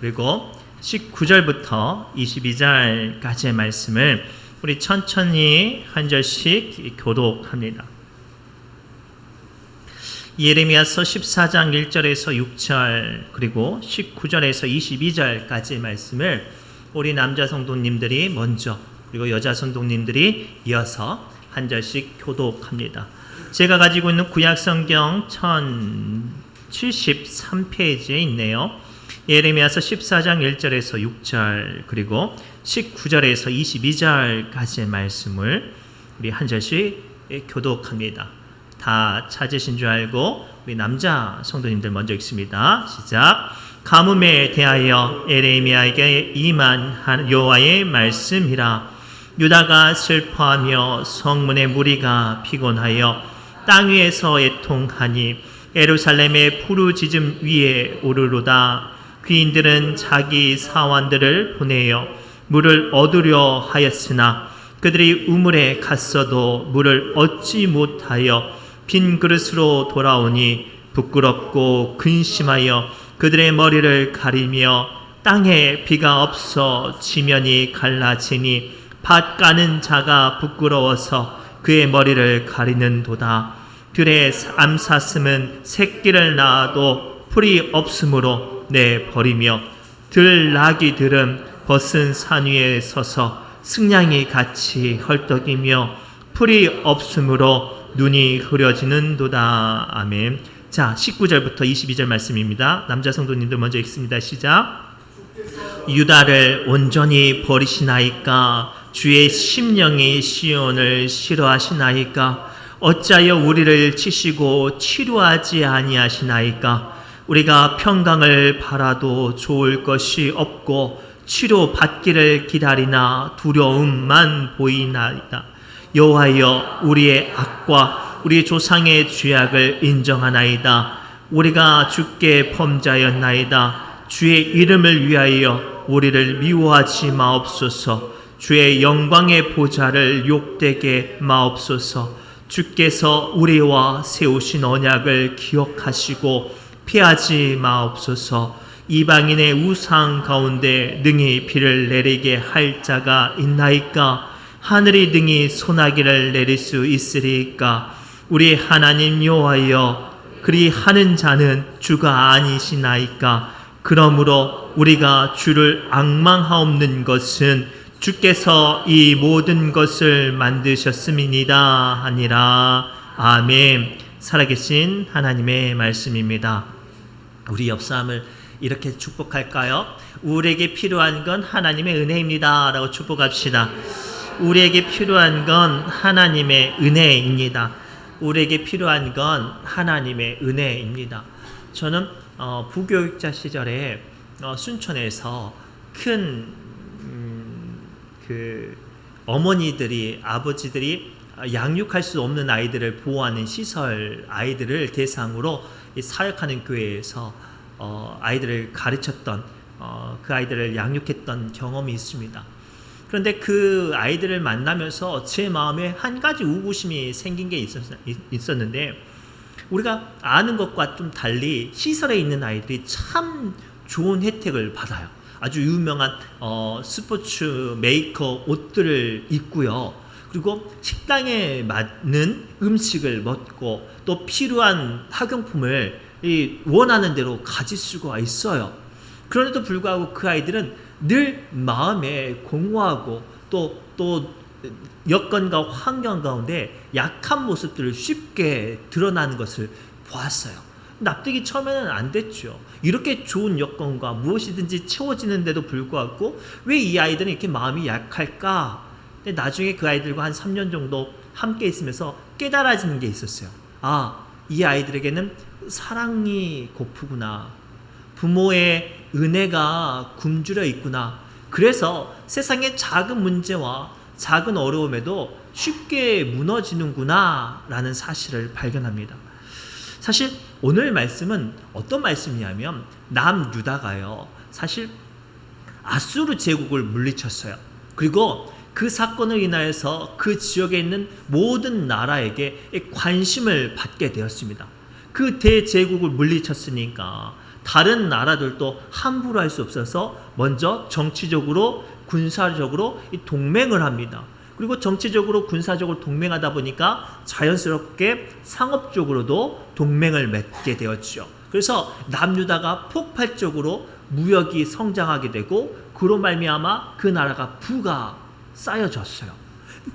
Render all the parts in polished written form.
그리고 19절부터 22절까지의 말씀을 우리 천천히 한 절씩 교독합니다. 예레미야서 14장 1절에서 6절 그리고 19절에서 22절까지의 말씀을 우리 남자 성도님들이 먼저 그리고 여자 성도님들이 이어서 한 절씩 교독합니다. 제가 가지고 있는 구약성경 1073페이지에 있네요. 예레미야서 14장 1절에서 6절 그리고 19절에서 22절까지의 말씀을 우리 한 절씩 교독합니다. 다 찾으신 줄 알고 우리 남자 성도님들 먼저 읽습니다. 시작. 가뭄에 대하여 예레미야에게 임한 여호와의 말씀이라. 유다가 슬퍼하며 성문의 무리가 피곤하여 땅 위에서 애통하니 예루살렘의 부르짖음 위에 오르로다. 귀인들은 자기 사환들을 보내어 물을 얻으려 하였으나 그들이 우물에 갔어도 물을 얻지 못하여 빈 그릇으로 돌아오니 부끄럽고 근심하여 그들의 머리를 가리며 땅에 비가 없어 지면이 갈라지니 밭 까는 자가 부끄러워서 그의 머리를 가리는도다. 들의 암사슴은 새끼를 낳아도 풀이 없으므로 내버리며 들나귀들은 벗은 산 위에 서서 승냥이 같이 헐떡이며 풀이 없으므로 눈이 흐려지는도다. 아멘. 자, 19절부터 22절 말씀입니다. 남자 성도님들 먼저 읽습니다. 시작. 유다를 온전히 버리시나이까? 주의 심령이 시온을 싫어하시나이까? 어찌하여 우리를 치시고 치료하지 아니하시나이까? 우리가 평강을 바라도 좋을 것이 없고 치료받기를 기다리나 두려움만 보이나이다. 여호와여, 우리의 악과 우리 조상의 죄악을 인정하나이다. 우리가 주께 범죄하였나이다. 주의 이름을 위하여 우리를 미워하지 마옵소서. 주의 영광의 보좌를 욕되게 마옵소서. 주께서 우리와 세우신 언약을 기억하시고 피하지 마옵소서. 이방인의 우상 가운데 능히 비를 내리게 할 자가 있나이까? 하늘이 능히 소나기를 내릴 수 있으리까? 우리 하나님 여호와여, 그리 하는 자는 주가 아니시나이까? 그러므로 우리가 주를 앙망하옵는 것은 주께서 이 모든 것을 만드셨음이니이다 하니라. 아멘. 살아계신 하나님의 말씀입니다. 우리 옆사람을 이렇게 축복할까요? 우리에게 필요한 건 하나님의 은혜입니다 라고 축복합시다. 우리에게 필요한 건 하나님의 은혜입니다. 우리에게 필요한 건 하나님의 은혜입니다. 저는 부교육자 시절에 순천에서 큰 어머니들이 아버지들이 양육할 수 없는 아이들을 보호하는 시설 아이들을 대상으로 사역하는 교회에서 아이들을 가르쳤던 그 아이들을 양육했던 경험이 있습니다. 그런데 그 아이들을 만나면서 제 마음에 한 가지 의구심이 생긴 게 있었는데, 우리가 아는 것과 좀 달리 시설에 있는 아이들이 참 좋은 혜택을 받아요. 아주 유명한 스포츠 메이커 옷들을 입고요. 그리고 식당에 맞는 음식을 먹고 또 필요한 학용품을 원하는 대로 가질 수가 있어요. 그런데도 불구하고 그 아이들은 늘 마음에 공허하고 또 여건과 환경 가운데 약한 모습들을 쉽게 드러나는 것을 보았어요. 납득이 처음에는 안 됐죠. 이렇게 좋은 여건과 무엇이든지 채워지는데도 불구하고 왜 이 아이들은 이렇게 마음이 약할까? 근데 나중에 그 아이들과 한 3년 정도 함께 있으면서 깨달아지는 게 있었어요. 아, 이 아이들에게는 사랑이 고프구나. 부모의 은혜가 굶주려 있구나. 그래서 세상의 작은 문제와 작은 어려움에도 쉽게 무너지는구나 라는 사실을 발견합니다. 사실 오늘 말씀은 어떤 말씀이냐면, 남유다가요, 사실 아수르 제국을 물리쳤어요. 그리고 그 사건을 인하여서 그 지역에 있는 모든 나라에게 관심을 받게 되었습니다. 그 대제국을 물리쳤으니까 다른 나라들도 함부로 할 수 없어서 먼저 정치적으로 군사적으로 이 동맹을 합니다. 그리고 정치적으로 군사적으로 동맹하다 보니까 자연스럽게 상업적으로도 동맹을 맺게 되었죠. 그래서 남유다가 폭발적으로 무역이 성장하게 되고 그로 말미암아 그 나라가 부가 쌓여졌어요.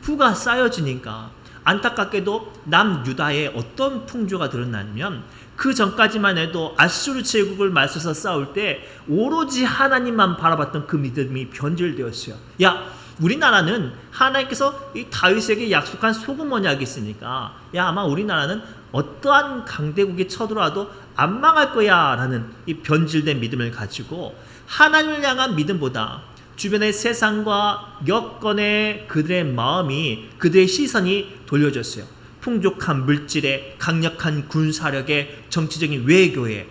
부가 쌓여지니까 안타깝게도 남유다에 어떤 풍조가 드러나면 그 전까지만 해도 아수르 제국을 맞서서 싸울 때 오로지 하나님만 바라봤던 그 믿음이 변질되었어요. 야, 우리나라는 하나님께서 이 다윗에게 약속한 소금 언약이 있으니까 야, 아마 우리나라는 어떠한 강대국이 쳐들어와도 안 망할 거야 라는 이 변질된 믿음을 가지고 하나님을 향한 믿음보다 주변의 세상과 여건에 그들의 마음이, 그들의 시선이 돌려졌어요. 풍족한 물질에, 강력한 군사력에, 정치적인 외교에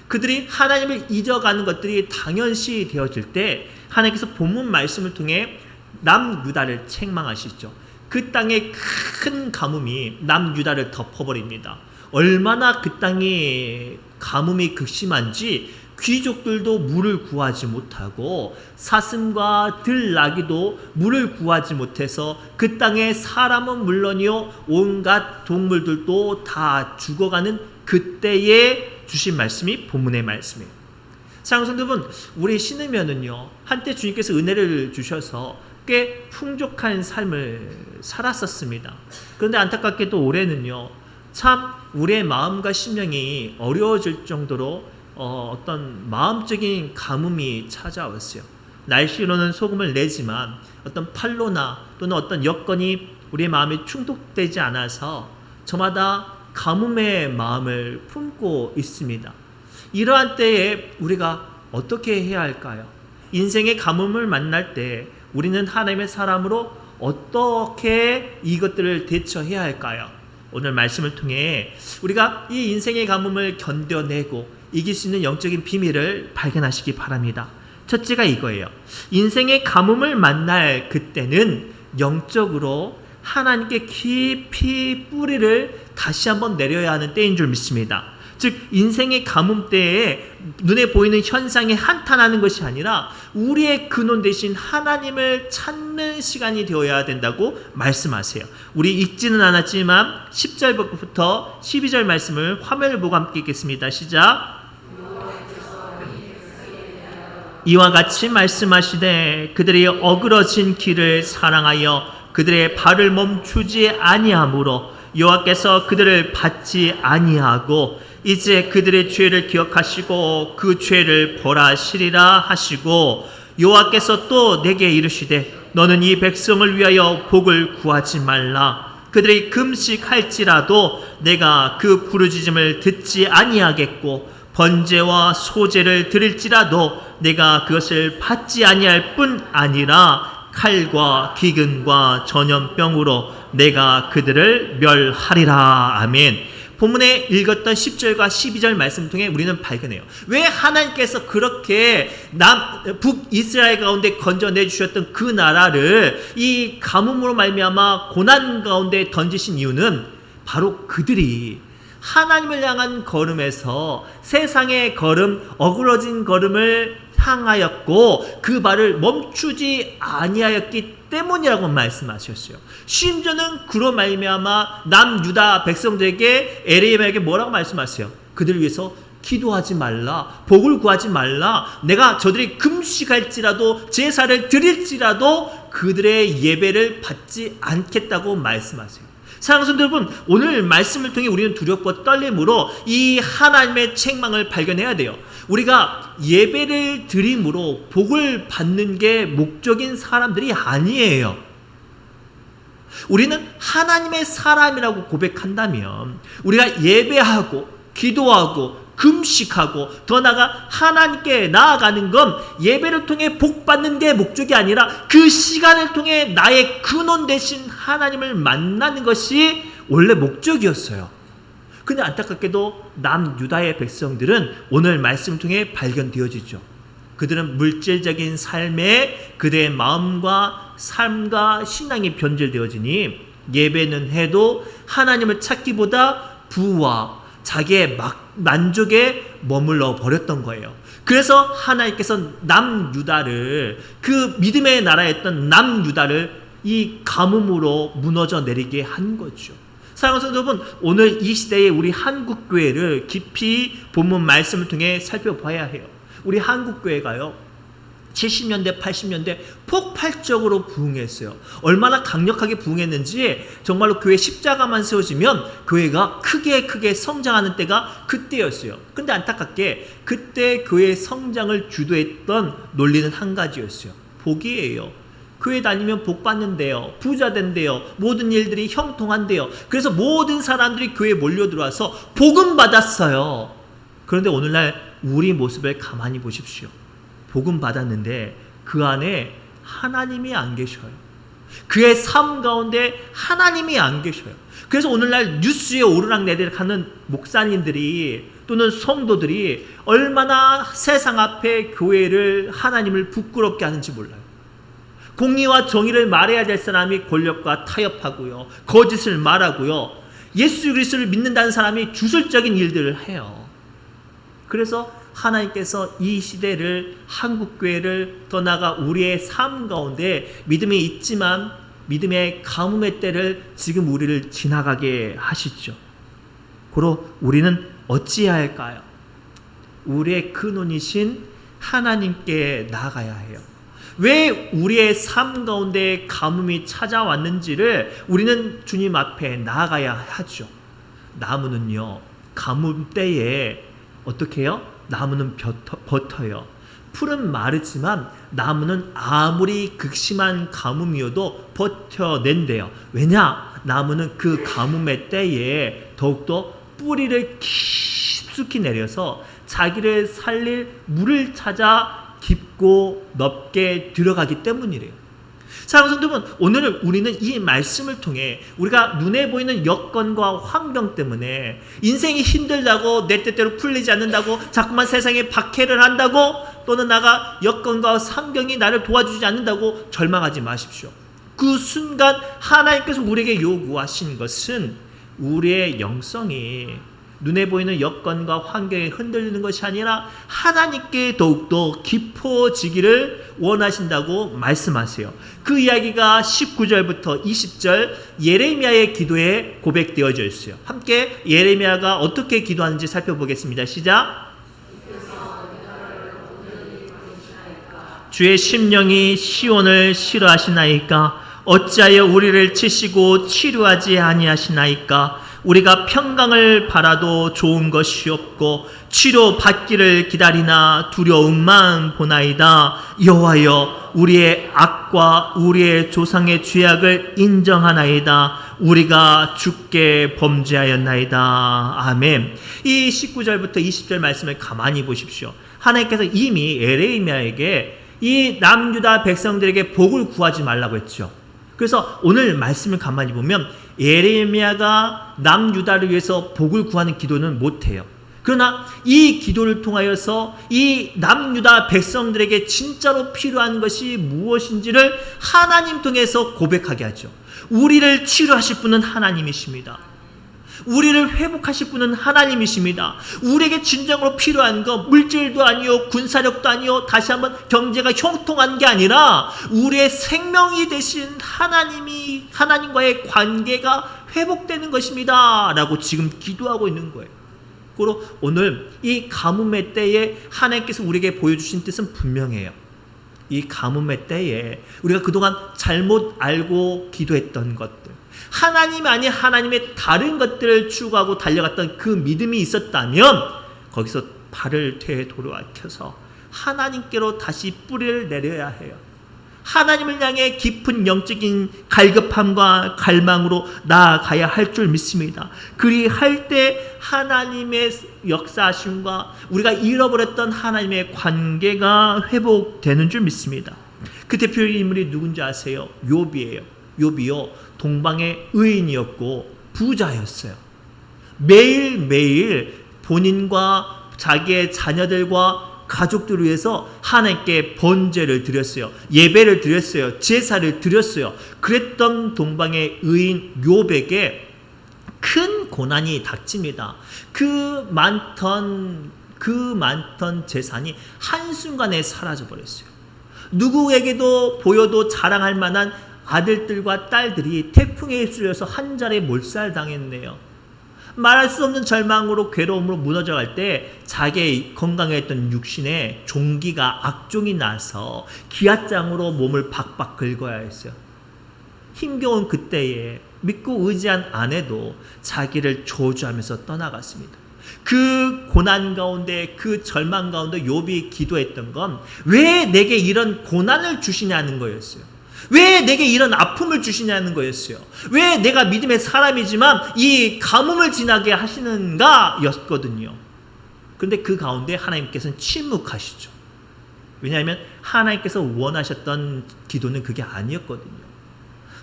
그들이 하나님을 잊어가는 것들이 당연시 되어질 때 하나님께서 본문 말씀을 통해 남유다를 책망하시죠. 그 땅의 큰 가뭄이 남유다를 덮어버립니다. 얼마나 그 땅이 가뭄이 극심한지 귀족들도 물을 구하지 못하고 사슴과 들나귀도 물을 구하지 못해서 그 땅에 사람은 물론이요 온갖 동물들도 다 죽어가는 그때에 주신 말씀이 본문의 말씀이에요. 사랑하는 성도분, 우리 신으면은요 한때 주님께서 은혜를 주셔서 꽤 풍족한 삶을 살았었습니다. 그런데 안타깝게도 올해는요 참 우리의 마음과 심령이 어려워질 정도로 어떤 마음적인 가뭄이 찾아왔어요. 날씨로는 소금을 내지만 어떤 판로나 또는 어떤 여건이 우리의 마음에 충족되지 않아서 저마다 가뭄의 마음을 품고 있습니다. 이러한 때에 우리가 어떻게 해야 할까요? 인생의 가뭄을 만날 때 우리는 하나님의 사람으로 어떻게 이것들을 대처해야 할까요? 오늘 말씀을 통해 우리가 이 인생의 가뭄을 견뎌내고 이길 수 있는 영적인 비밀을 발견하시기 바랍니다. 첫째가 이거예요. 인생의 가뭄을 만날 그때는 영적으로 하나님께 깊이 뿌리를 다시 한번 내려야 하는 때인 줄 믿습니다. 즉 인생의 가뭄 때에 눈에 보이는 현상에 한탄하는 것이 아니라 우리의 근원 되신 하나님을 찾는 시간이 되어야 된다고 말씀하세요. 우리 읽지는 않았지만 10절부터 12절 말씀을 화면을 보고 함께 읽겠습니다. 시작. 이와 같이 말씀하시되 그들이 어그러진 길을 사랑하여 그들의 발을 멈추지 아니하므로 여호와께서 그들을 받지 아니하고 이제 그들의 죄를 기억하시고 그 죄를 벌하시리라 하시고 여호와께서 또 내게 이르시되 너는 이 백성을 위하여 복을 구하지 말라. 그들이 금식할지라도 내가 그 부르짖음을 듣지 아니하겠고 번제와 소제를 드릴지라도 내가 그것을 받지 아니할 뿐 아니라 칼과 기근과 전염병으로 내가 그들을 멸하리라. 아멘. 본문에 읽었던 10절과 12절 말씀 통해 우리는 발견해요. 왜 하나님께서 그렇게 북이스라엘 가운데 건져내 주셨던 그 나라를 이 가뭄으로 말미암아 고난 가운데 던지신 이유는 바로 그들이 하나님을 향한 걸음에서 세상의 걸음, 어그러진 걸음을 향하였고 그 발을 멈추지 아니하였기 때문이라고 말씀하셨어요. 심지어는 그로 말미암아 남유다 백성들에게 에레미야에게 뭐라고 말씀하세요? 그들을 위해서 기도하지 말라, 복을 구하지 말라, 내가 저들이 금식할지라도 제사를 드릴지라도 그들의 예배를 받지 않겠다고 말씀하세요. 사랑하는 성도 여러분, 오늘 말씀을 통해 우리는 두렵고 떨림으로 이 하나님의 책망을 발견해야 돼요. 우리가 예배를 드림으로 복을 받는 게 목적인 사람들이 아니에요. 우리는 하나님의 사람이라고 고백한다면 우리가 예배하고 기도하고 금식하고 더 나아가 하나님께 나아가는 건 예배를 통해 복 받는 게 목적이 아니라 그 시간을 통해 나의 근원 되신 하나님을 만나는 것이 원래 목적이었어요. 근데 안타깝게도 남유다의 백성들은 오늘 말씀을 통해 발견되어지죠. 그들은 물질적인 삶에 그들의 마음과 삶과 신앙이 변질되어지니 예배는 해도 하나님을 찾기보다 부와 자기의 만족에 머물러 버렸던 거예요. 그래서 하나님께서 남유다를, 그 믿음의 나라였던 남유다를 이 가뭄으로 무너져 내리게 한 거죠. 사랑하는 성도 여러분, 오늘 이 시대에 우리 한국교회를 깊이 본문 말씀을 통해 살펴봐야 해요. 우리 한국교회가요, 70년대, 80년대 폭발적으로 부흥했어요. 얼마나 강력하게 부흥했는지 정말로 교회 십자가만 세워지면 교회가 크게 성장하는 때가 그때였어요. 근데 안타깝게 그때 교회의 성장을 주도했던 논리는 한 가지였어요. 복이에요. 교회 다니면 복 받는데요, 부자 된대요, 모든 일들이 형통한대요. 그래서 모든 사람들이 교회에 몰려 들어와서 복음 받았어요. 그런데 오늘날 우리 모습을 가만히 보십시오. 복음 받았는데 그 안에 하나님이 안 계셔요. 그의 삶 가운데 하나님이 안 계셔요. 그래서 오늘날 뉴스에 오르락내리락 하는 목사님들이 또는 성도들이 얼마나 세상 앞에 교회를, 하나님을 부끄럽게 하는지 몰라요. 공의와 정의를 말해야 될 사람이 권력과 타협하고요, 거짓을 말하고요, 예수 그리스도를 믿는다는 사람이 주술적인 일들을 해요. 그래서 하나님께서 이 시대를, 한국교회를, 더 나아가 우리의 삶 가운데 믿음이 있지만 믿음의 가뭄의 때를 지금 우리를 지나가게 하시죠. 고로 우리는 어찌해야 할까요? 우리의 근원이신 하나님께 나아가야 해요. 왜 우리의 삶 가운데 가뭄이 찾아왔는지를 우리는 주님 앞에 나아가야 하죠. 나무는요, 가뭄 때에 어떻게 해요? 나무는 버텨요. 풀은 마르지만 나무는 아무리 극심한 가뭄이어도 버텨낸대요. 왜냐? 나무는 그 가뭄의 때에 더욱더 뿌리를 깊숙이 내려서 자기를 살릴 물을 찾아 깊고 넓게 들어가기 때문이래요. 사랑하는 성도분, 오늘 우리는 이 말씀을 통해 우리가 눈에 보이는 여건과 환경 때문에 인생이 힘들다고, 내 뜻대로 풀리지 않는다고, 자꾸만 세상에 박해를 한다고, 또는 나가 여건과 환경이 나를 도와주지 않는다고 절망하지 마십시오. 그 순간 하나님께서 우리에게 요구하신 것은 우리의 영성이 눈에 보이는 여건과 환경에 흔들리는 것이 아니라 하나님께 더욱더 깊어지기를 원하신다고 말씀하세요. 그 이야기가 19절부터 20절 예레미야의 기도에 고백되어져 있어요. 함께 예레미야가 어떻게 기도하는지 살펴보겠습니다. 시작. 주의 심령이 시온을 싫어하시나이까? 어찌하여 우리를 치시고 치료하지 아니하시나이까? 우리가 평강을 바라도 좋은 것이 없고 치료받기를 기다리나 두려움만 보나이다. 여호와여, 우리의 악과 우리의 조상의 죄악을 인정하나이다. 우리가 주께 범죄하였나이다. 아멘. 이 19절부터 20절 말씀을 가만히 보십시오. 하나님께서 이미 예레미야에게 이 남유다 백성들에게 복을 구하지 말라고 했죠. 그래서 오늘 말씀을 가만히 보면 예레미야가 남유다를 위해서 복을 구하는 기도는 못해요. 그러나 이 기도를 통하여서 이 남유다 백성들에게 진짜로 필요한 것이 무엇인지를 하나님 통해서 고백하게 하죠. 우리를 치료하실 분은 하나님이십니다. 우리를 회복하실 분은 하나님이십니다. 우리에게 진정으로 필요한 거 물질도 아니요, 군사력도 아니요, 다시 한번 경제가 형통한 게 아니라 우리의 생명이 되신 하나님과의 관계가 회복되는 것입니다 라고 지금 기도하고 있는 거예요. 그리고 오늘 이 가뭄의 때에 하나님께서 우리에게 보여주신 뜻은 분명해요. 이 가뭄의 때에 우리가 그동안 잘못 알고 기도했던 것들, 하나님 아닌 하나님의 다른 것들을 추구하고 달려갔던 그 믿음이 있었다면 거기서 발을 되돌아켜서 하나님께로 다시 뿌리를 내려야 해요. 하나님을 향해 깊은 영적인 갈급함과 갈망으로 나아가야 할 줄 믿습니다. 그리할 때 하나님의 역사하심과 우리가 잃어버렸던 하나님의 관계가 회복되는 줄 믿습니다. 그 대표 인물이 누군지 아세요? 욥이에요. 욥이요, 동방의 의인이었고 부자였어요. 매일매일 본인과 자기의 자녀들과 가족들을 위해서 하나님께 번제를 드렸어요. 예배를 드렸어요. 제사를 드렸어요. 그랬던 동방의 의인 욥에게 큰 고난이 닥칩니다. 그 많던 그 많던 재산이 한순간에 사라져버렸어요. 누구에게도 보여도 자랑할 만한 아들들과 딸들이 태풍에 휩쓸려서 한 자리에 몰살당했네요. 말할 수 없는 절망으로 괴로움으로 무너져갈 때 자기의 건강했던 육신에 종기가 악종이 나서 기아장으로 몸을 박박 긁어야 했어요. 힘겨운 그때에 믿고 의지한 아내도 자기를 저주하면서 떠나갔습니다. 그 고난 가운데, 그 절망 가운데 욥이 기도했던 건 왜 내게 이런 고난을 주시냐는 거였어요. 왜 내게 이런 아픔을 주시냐는 거였어요. 왜 내가 믿음의 사람이지만 이 가뭄을 지나게 하시는가 였거든요. 그런데 그 가운데 하나님께서는 침묵하시죠. 왜냐하면 하나님께서 원하셨던 기도는 그게 아니었거든요.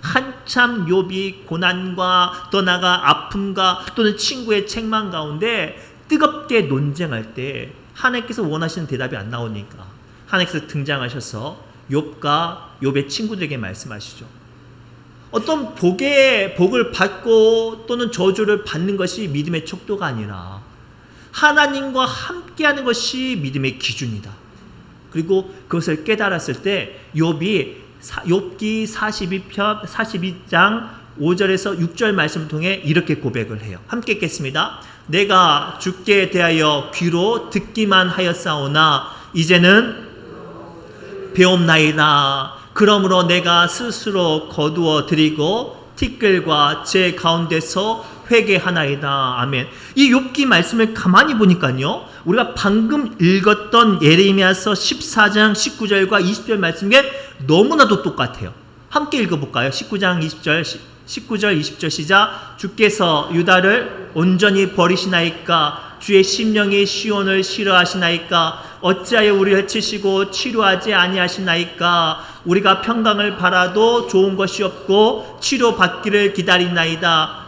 한참 욥이 고난과 또 나아가 아픔과 또는 친구의 책망 가운데 뜨겁게 논쟁할 때 하나님께서 원하시는 대답이 안 나오니까 하나님께서 등장하셔서 욥의 친구들에게 말씀하시죠. 어떤 복을 받고 또는 저주를 받는 것이 믿음의 척도가 아니라 하나님과 함께하는 것이 믿음의 기준이다. 그리고 그것을 깨달았을 때 욥기 42장 5절에서 6절 말씀을 통해 이렇게 고백을 해요. 함께 읽겠습니다. 내가 주께 대하여 귀로 듣기만 하였사오나 이제는 배옵나이다. 그러므로 내가 스스로 거두어 드리고 티끌과 제 가운데서 회개하나이다. 아멘. 이 욥기 말씀을 가만히 보니까요, 우리가 방금 읽었던 예레미야서 14장 19절과 20절 말씀에 너무나도 똑같아요. 함께 읽어볼까요? 19장 19절 20절 시작. 주께서 유다를 온전히 버리시나이까? 주의 심령이 시온을 싫어하시나이까? 어찌하여 우리를 치시고 치료하지 아니하시나이까? 우리가 평강을 바라도 좋은 것이 없고 치료받기를 기다리나이다.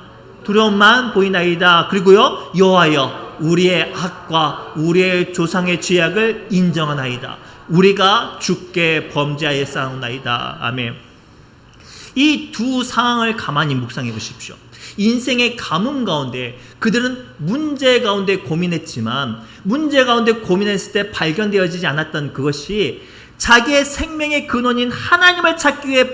두려움만 보이나이다. 그리고요, 여호와여 우리의 악과 우리의 조상의 죄악을 인정하나이다. 우리가 주께 범죄하였사오나이다. 아멘. 이 두 상황을 가만히 묵상해 보십시오. 인생의 가뭄 가운데 그들은 문제 가운데 고민했지만 문제 가운데 고민했을 때 발견되어지지 않았던 그것이 자기의 생명의 근원인 하나님을 찾기 위해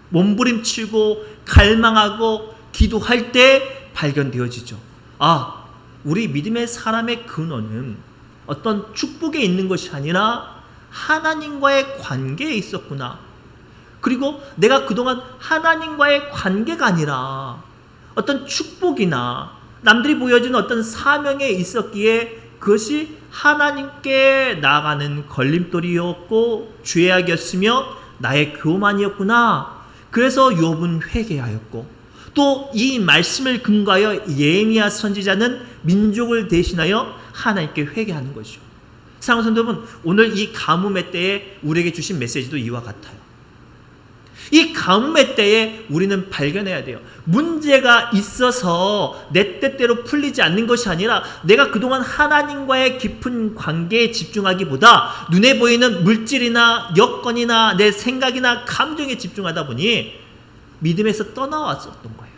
몸부림치고 갈망하고 기도할 때 발견되어지죠. 아, 우리 믿음의 사람의 근원은 어떤 축복에 있는 것이 아니라 하나님과의 관계에 있었구나. 그리고 내가 그동안 하나님과의 관계가 아니라 어떤 축복이나 남들이 보여주는 어떤 사명에 있었기에 그것이 하나님께 나아가는 걸림돌이었고 죄악이었으며 나의 교만이었구나. 그래서 욥은 회개하였고 또 이 말씀을 근거하여 예레미야 선지자는 민족을 대신하여 하나님께 회개하는 것이죠. 사랑하는 성도 여러분, 오늘 이 가뭄의 때에 우리에게 주신 메시지도 이와 같아요. 이 가뭄의 때에 우리는 발견해야 돼요. 문제가 있어서 내 뜻대로 풀리지 않는 것이 아니라 내가 그동안 하나님과의 깊은 관계에 집중하기보다 눈에 보이는 물질이나 여건이나 내 생각이나 감정에 집중하다 보니 믿음에서 떠나왔었던 거예요.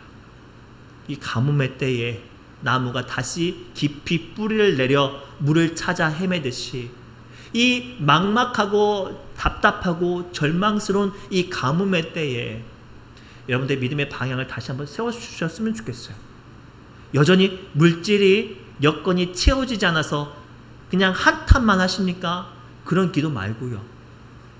이 가뭄의 때에 나무가 다시 깊이 뿌리를 내려 물을 찾아 헤매듯이 이 막막하고 답답하고 절망스러운 이 가뭄의 때에 여러분들의 믿음의 방향을 다시 한번 세워주셨으면 좋겠어요. 여전히 물질이 여건이 채워지지 않아서 그냥 한탄만 하십니까? 그런 기도 말고요.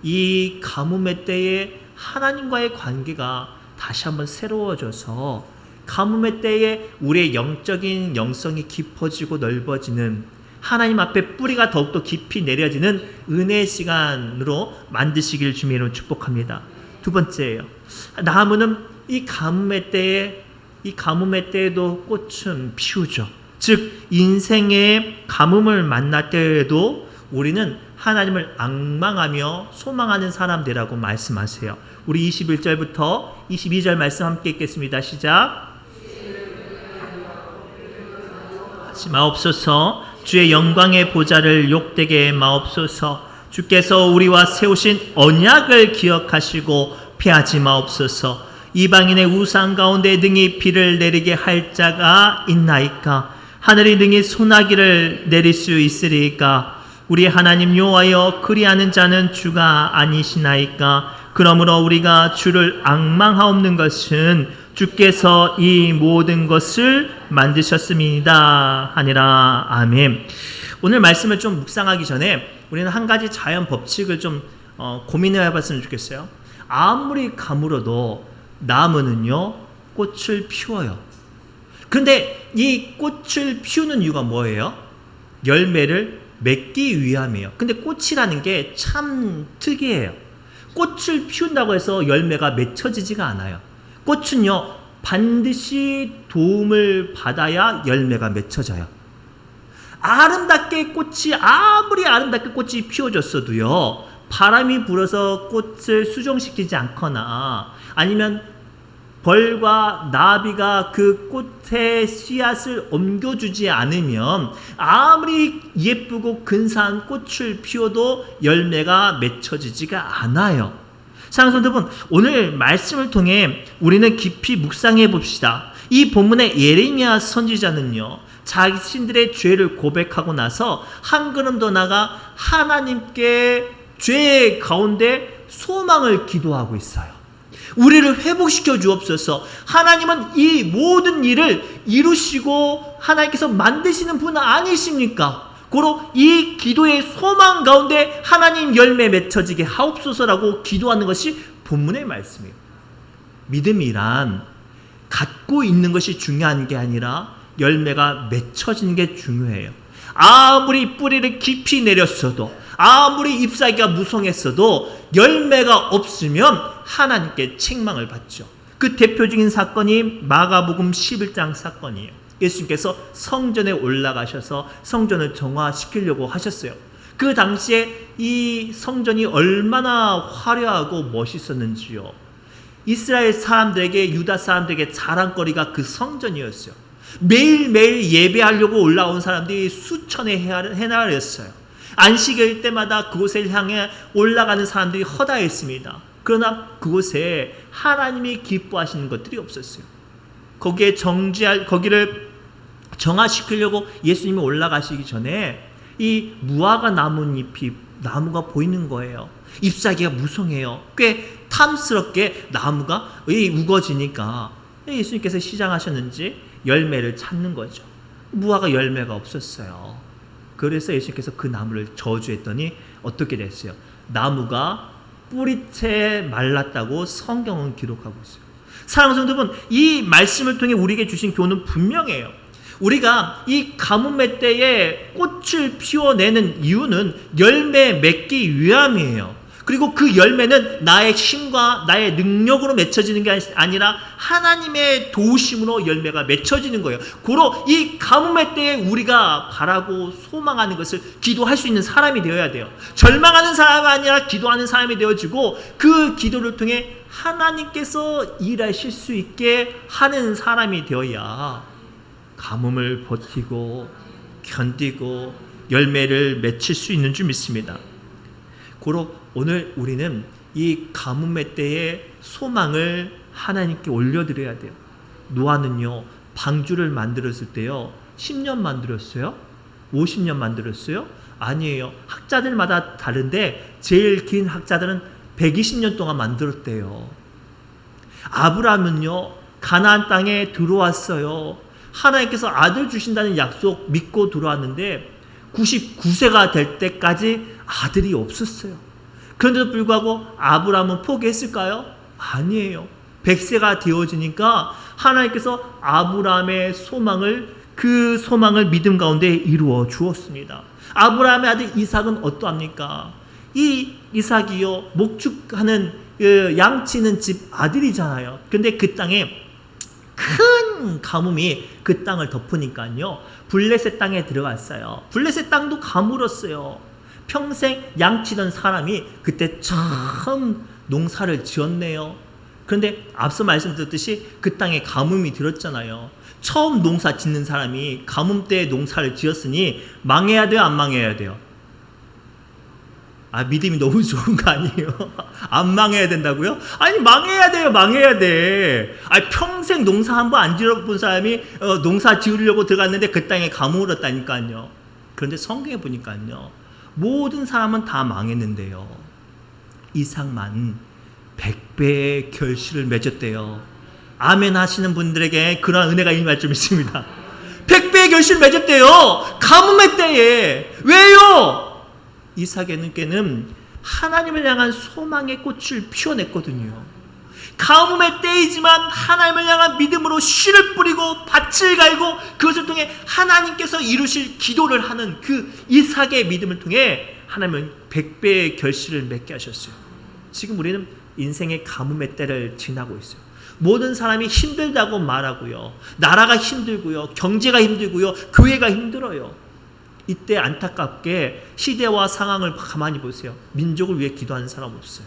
이 가뭄의 때에 하나님과의 관계가 다시 한번 새로워져서 가뭄의 때에 우리의 영적인 영성이 깊어지고 넓어지는 하나님 앞에 뿌리가 더욱더 깊이 내려지는 은혜의 시간으로 만드시길 주님으로 축복합니다. 두 번째예요. 나무는 이 가뭄의 때에도 꽃은 피우죠. 즉 인생의 가뭄을 만날 때에도 우리는 하나님을 앙망하며 소망하는 사람들이라고 말씀하세요. 우리 21절부터 22절 말씀 함께 읽겠습니다. 시작. 마옵소서. 주의 영광의 보좌를 욕되게 마옵소서. 주께서 우리와 세우신 언약을 기억하시고 피하지 마옵소서. 이방인의 우상 가운데 능히 비를 내리게 할 자가 있나이까? 하늘이 능히 소나기를 내릴 수 있으리까? 우리 하나님 여호와여, 그리하는 자는 주가 아니시나이까? 그러므로 우리가 주를 앙망하옵는 것은 주께서 이 모든 것을 만드셨음이니이다 하니라. 아멘. 오늘 말씀을 좀 묵상하기 전에 우리는 한 가지 자연 법칙을 좀 고민해 해봤으면 좋겠어요. 아무리 가물어도 나무는요 꽃을 피워요. 그런데 이 꽃을 피우는 이유가 뭐예요? 열매를 맺기 위함이에요. 근데 꽃이라는 게 참 특이해요. 꽃을 피운다고 해서 열매가 맺혀지지가 않아요. 꽃은요 반드시 도움을 받아야 열매가 맺혀져요. 아름답게 꽃이 아무리 아름답게 꽃이 피워졌어도요 바람이 불어서 꽃을 수정시키지 않거나 아니면 벌과 나비가 그 꽃의 씨앗을 옮겨주지 않으면 아무리 예쁘고 근사한 꽃을 피워도 열매가 맺혀지지가 않아요. 사랑하는 여러분, 오늘 말씀을 통해 우리는 깊이 묵상해 봅시다. 이 본문의 예레미야 선지자는요 자신들의 죄를 고백하고 나서 한 걸음 더 나가 하나님께 죄 가운데 소망을 기도하고 있어요. 우리를 회복시켜 주옵소서. 하나님은 이 모든 일을 이루시고 하나님께서 만드시는 분 아니십니까? 고로 이 기도의 소망 가운데 하나님 열매 맺혀지게 하옵소서라고 기도하는 것이 본문의 말씀이에요. 믿음이란 갖고 있는 것이 중요한 게 아니라 열매가 맺혀지는 게 중요해요. 아무리 뿌리를 깊이 내렸어도 아무리 잎사귀가 무성했어도 열매가 없으면 하나님께 책망을 받죠. 그 대표적인 사건이 마가복음 11장 사건이에요. 예수님께서 성전에 올라가셔서 성전을 정화시키려고 하셨어요. 그 당시에 이 성전이 얼마나 화려하고 멋있었는지요. 이스라엘 사람들에게, 유다 사람들에게 자랑거리가 그 성전이었어요. 매일매일 예배하려고 올라온 사람들이 수천에 해나였어요. 안식일 때마다 그곳을 향해 올라가는 사람들이 허다했습니다. 그러나 그곳에 하나님이 기뻐하시는 것들이 없었어요. 거기를 정화시키려고 예수님이 올라가시기 전에 이 무화과 나무가 보이는 거예요. 잎사귀가 무성해요. 꽤 탐스럽게 나무가 우거지니까 예수님께서 시장하셨는지 열매를 찾는 거죠. 무화과 열매가 없었어요. 그래서 예수님께서 그 나무를 저주했더니 어떻게 됐어요? 나무가 뿌리채 말랐다고 성경은 기록하고 있어요. 사랑하는 성도분, 이 말씀을 통해 우리에게 주신 교훈은 분명해요. 우리가 이 가뭄의 때에 꽃을 피워내는 이유는 열매 맺기 위함이에요. 그리고 그 열매는 나의 힘과 나의 능력으로 맺혀지는 게 아니라 하나님의 도우심으로 열매가 맺혀지는 거예요. 고로 이 가뭄의 때에 우리가 바라고 소망하는 것을 기도할 수 있는 사람이 되어야 돼요. 절망하는 사람이 아니라 기도하는 사람이 되어지고 그 기도를 통해 하나님께서 일하실 수 있게 하는 사람이 되어야 가뭄을 버티고 견디고 열매를 맺힐 수 있는 줄 믿습니다. 고로 오늘 우리는 이 가뭄의 때에 소망을 하나님께 올려드려야 돼요. 노아는요 방주를 만들었을 때요 10년 만들었어요? 50년 만들었어요? 아니에요. 학자들마다 다른데 제일 긴 학자들은 120년 동안 만들었대요. 아브라함은요 가나안 땅에 들어왔어요. 하나님께서 아들 주신다는 약속 믿고 들어왔는데 99세가 될 때까지 아들이 없었어요. 그런데도 불구하고 아브라함은 포기했을까요? 아니에요. 100세가 되어지니까 하나님께서 아브라함의 그 소망을 믿음 가운데 이루어 주었습니다. 아브라함의 아들 이삭은 어떠합니까? 이 이삭이요 목축하는 양치는 집 아들이잖아요. 근데 그 땅에 큰 가뭄이 그 땅을 덮으니까요 블레셋 땅에 들어갔어요. 블레셋 땅도 가물었어요. 평생 양치던 사람이 그때 처음 농사를 지었네요. 그런데 앞서 말씀드렸듯이 그 땅에 가뭄이 들었잖아요. 처음 농사 짓는 사람이 가뭄 때 농사를 지었으니 망해야 돼요, 안 망해야 돼요? 믿음이 너무 좋은 거 아니에요? 안 망해야 된다고요? 아니, 망해야 돼요. 망해야 돼. 평생 농사 한 번 안 지어본 사람이 농사 지으려고 들어갔는데 그 땅에 가뭄을 얻다니까요. 그런데 성경에 보니까요, 모든 사람은 다 망했는데요, 이삭만 100배의 결실을 맺었대요. 아멘 하시는 분들에게 그러한 은혜가 임할 좀 있습니다. 100배의 결실을 맺었대요. 가뭄의 때에. 왜요? 이삭에게는 하나님을 향한 소망의 꽃을 피워냈거든요. 가뭄의 때이지만 하나님을 향한 믿음으로 씨를 뿌리고 밭을 갈고 그것을 통해 하나님께서 이루실 기도를 하는 그 이삭의 믿음을 통해 하나님은 100배의 결실을 맺게 하셨어요. 지금 우리는 인생의 가뭄의 때를 지나고 있어요. 모든 사람이 힘들다고 말하고요, 나라가 힘들고요, 경제가 힘들고요, 교회가 힘들어요. 이때 안타깝게 시대와 상황을 가만히 보세요. 민족을 위해 기도하는 사람 없어요.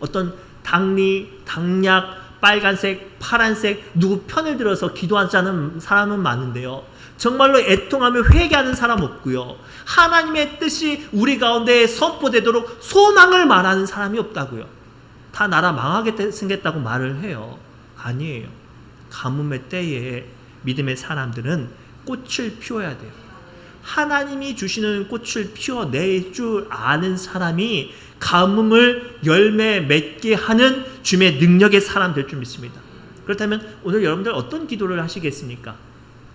어떤 당리, 당약, 빨간색, 파란색 누구 편을 들어서 기도하자는 사람은 많은데요, 정말로 애통하며 회개하는 사람 없고요, 하나님의 뜻이 우리 가운데 선포되도록 소망을 말하는 사람이 없다고요. 다 나라 망하게 생겼다고 말을 해요. 아니에요. 가뭄의 때에 믿음의 사람들은 꽃을 피워야 돼요. 하나님이 주시는 꽃을 피워낼 줄 아는 사람이 가뭄을 열매 맺게 하는 주님의 능력의 사람 될 줄 믿습니다. 그렇다면 오늘 여러분들 어떤 기도를 하시겠습니까?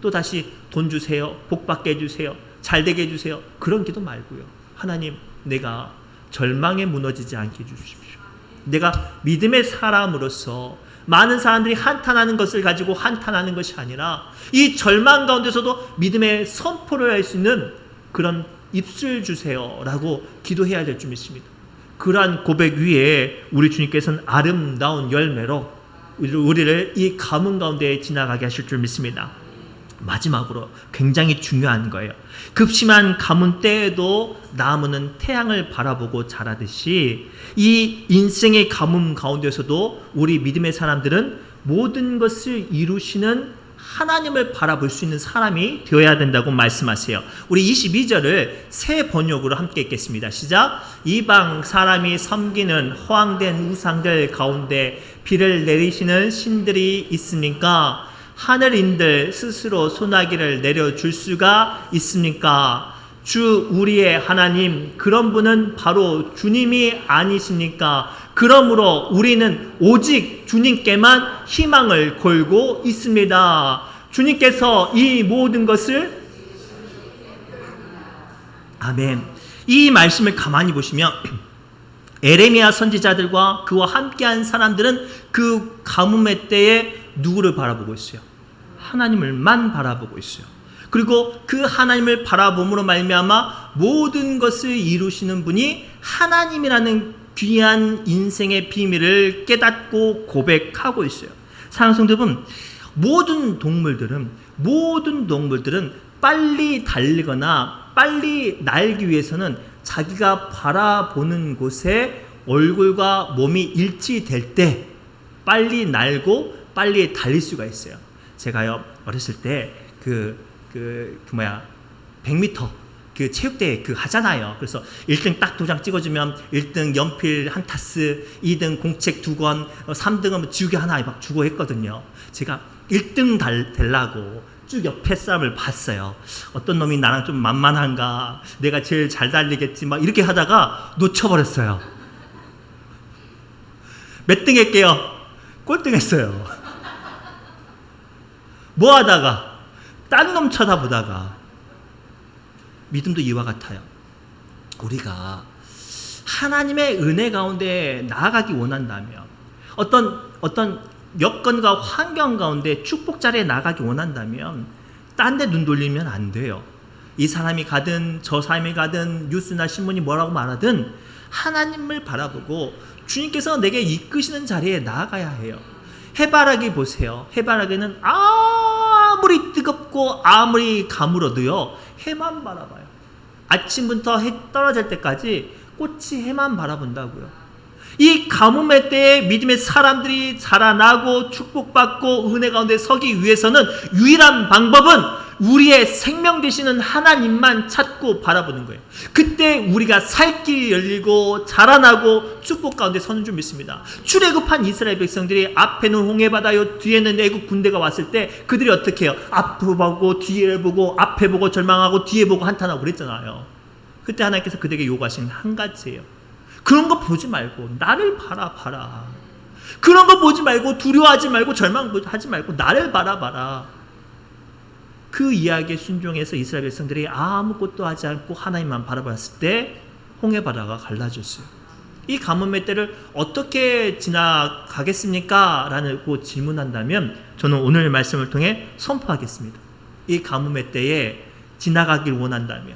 또다시 돈 주세요, 복 받게 해주세요, 잘 되게 해주세요, 그런 기도 말고요, 하나님, 내가 절망에 무너지지 않게 해주십시오. 내가 믿음의 사람으로서 많은 사람들이 한탄하는 것을 가지고 한탄하는 것이 아니라 이 절망 가운데서도 믿음의 선포를 할 수 있는 그런 입술 주세요 라고 기도해야 될 줄 믿습니다. 그러한 고백 위에 우리 주님께서는 아름다운 열매로 우리를 이 가뭄 가운데 지나가게 하실 줄 믿습니다. 마지막으로 굉장히 중요한 거예요. 급심한 가뭄 때에도 나무는 태양을 바라보고 자라듯이 이 인생의 가뭄 가운데서도 우리 믿음의 사람들은 모든 것을 이루시는 하나님을 바라볼 수 있는 사람이 되어야 된다고 말씀하세요. 우리 22절을 새 번역으로 함께 읽겠습니다. 시작. 이방 사람이 섬기는 허황된 우상들 가운데 비를 내리시는 신들이 있습니까? 하늘인들 스스로 소나기를 내려줄 수가 있습니까? 주 우리의 하나님, 그런 분은 바로 주님이 아니십니까? 그러므로 우리는 오직 주님께만 희망을 걸고 있습니다. 주님께서 이 모든 것을, 아멘. 이 말씀을 가만히 보시면 에레미야 선지자들과 그와 함께한 사람들은 그 가뭄의 때에 누구를 바라보고 있어요? 하나님을만 바라보고 있어요. 그리고 그 하나님을 바라봄으로 말미암아 모든 것을 이루시는 분이 하나님이라는 귀한 인생의 비밀을 깨닫고 고백하고 있어요. 사랑하는 성도 여러분, 모든 동물들은 빨리 달리거나 빨리 날기 위해서는 자기가 바라보는 곳에 얼굴과 몸이 일치될 때 빨리 날고 빨리 달릴 수가 있어요. 제가요, 어렸을 때 100m 그 체육대회 하잖아요. 그래서 1등 딱 도장 찍어주면 1등 연필 한 타스, 2등 공책 2권, 3등은 지우개 하나 막 주고 했거든요. 제가 1등 되려고 쭉 옆에 사람을 봤어요. 어떤 놈이 나랑 좀 만만한가, 내가 제일 잘 달리겠지, 막 이렇게 하다가 놓쳐버렸어요. 몇 등 했게요? 꼴등 했어요. 뭐 하다가? 딴 놈 쳐다보다가. 믿음도 이와 같아요. 우리가 하나님의 은혜 가운데 나아가기 원한다면, 어떤 여건과 환경 가운데 축복 자리에 나가기 원한다면 딴 데 눈 돌리면 안 돼요. 이 사람이 가든 저 사람이 가든 뉴스나 신문이 뭐라고 말하든 하나님을 바라보고 주님께서 내게 이끄시는 자리에 나아가야 해요. 해바라기 보세요. 해바라기는 아무리 뜨겁고 아무리 가물어도요, 해만 바라봐요. 아침부터 해 떨어질 때까지 꽃이 해만 바라본다고요. 이 가뭄의 때에 믿음의 사람들이 자라나고 축복받고 은혜 가운데 서기 위해서는 유일한 방법은 우리의 생명 되시는 하나님만 찾고 바라보는 거예요. 그때 우리가 살 길이 열리고 자라나고 축복 가운데 서는 줄 믿습니다. 출애굽한 이스라엘 백성들이 앞에는 홍해바다요, 뒤에는 애국 군대가 왔을 때 그들이 어떻게 해요? 앞을 보고 뒤를 보고 앞에 보고 절망하고 뒤에 보고 한탄하고 그랬잖아요. 그때 하나님께서 그들에게 요구하신 한 가지예요. 그런 거 보지 말고 나를 바라봐라. 그런 거 보지 말고 두려워하지 말고 절망하지 말고 나를 바라봐라. 그 이야기에 순종해서 이스라엘 백성들이 아무것도 하지 않고 하나님만 바라봤을 때 홍해바다가 갈라졌어요. 이 가뭄의 때를 어떻게 지나가겠습니까? 라고 질문한다면 저는 오늘 말씀을 통해 선포하겠습니다. 이 가뭄의 때에 지나가길 원한다면,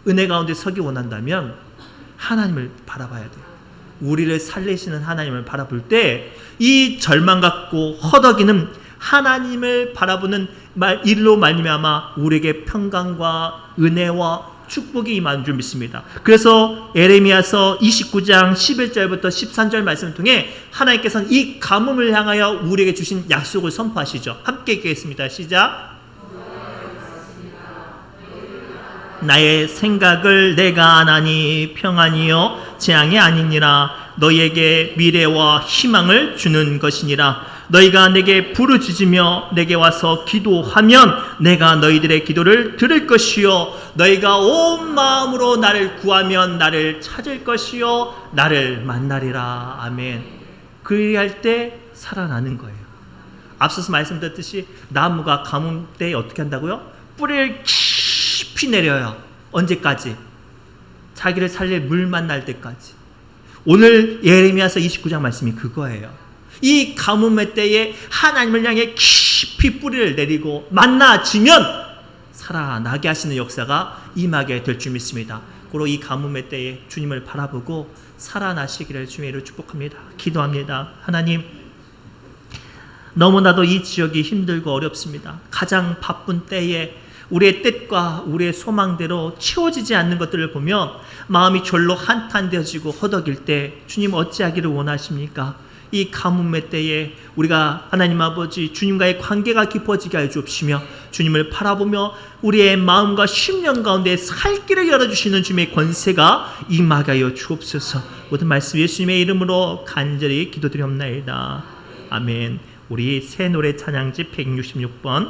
은혜 가운데 서기 원한다면 하나님을 바라봐야 돼요. 우리를 살리시는 하나님을 바라볼 때 이 절망 같고 허덕이는 하나님을 바라보는 일로 말미암아 우리에게 평강과 은혜와 축복이 임하는 줄 믿습니다. 그래서 에레미야서 29장 11절부터 13절 말씀을 통해 하나님께서는 이 가뭄을 향하여 우리에게 주신 약속을 선포하시죠. 함께 읽겠습니다. 시작. 나의 생각을 내가 아나니 평안이요 재앙이 아니니라. 너희에게 미래와 희망을 주는 것이니라. 너희가 내게 부르짖으며 내게 와서 기도하면 내가 너희들의 기도를 들을 것이요 너희가 온 마음으로 나를 구하면 나를 찾을 것이요 나를 만나리라. 아멘. 그리할 때 살아나는 거예요. 앞서서 말씀드렸듯이 나무가 가뭄 때에 어떻게 한다고요? 뿌리를 깊이 내려요. 언제까지? 자기를 살릴 물 만날 때까지. 오늘 예레미야서 29장 말씀이 그거예요. 이 가뭄의 때에 하나님을 향해 깊이 뿌리를 내리고 만나지면 살아나게 하시는 역사가 임하게 될 줄 믿습니다. 그리고 이 가뭄의 때에 주님을 바라보고 살아나시기를 주님의 이름으로 축복합니다. 기도합니다. 하나님, 너무나도 이 지역이 힘들고 어렵습니다. 가장 바쁜 때에 우리의 뜻과 우리의 소망대로 채워지지 않는 것들을 보며 마음이 절로 한탄되어지고 허덕일 때 주님 어찌하기를 원하십니까? 이 가뭄의 때에 우리가 하나님 아버지 주님과의 관계가 깊어지게 하여 주옵시며 주님을 바라보며 우리의 마음과 심령 가운데 살 길을 열어주시는 주님의 권세가 임하게 하여 주옵소서. 모든 말씀 예수님의 이름으로 간절히 기도드리옵나이다. 아멘. 우리 새 노래 찬양집 166번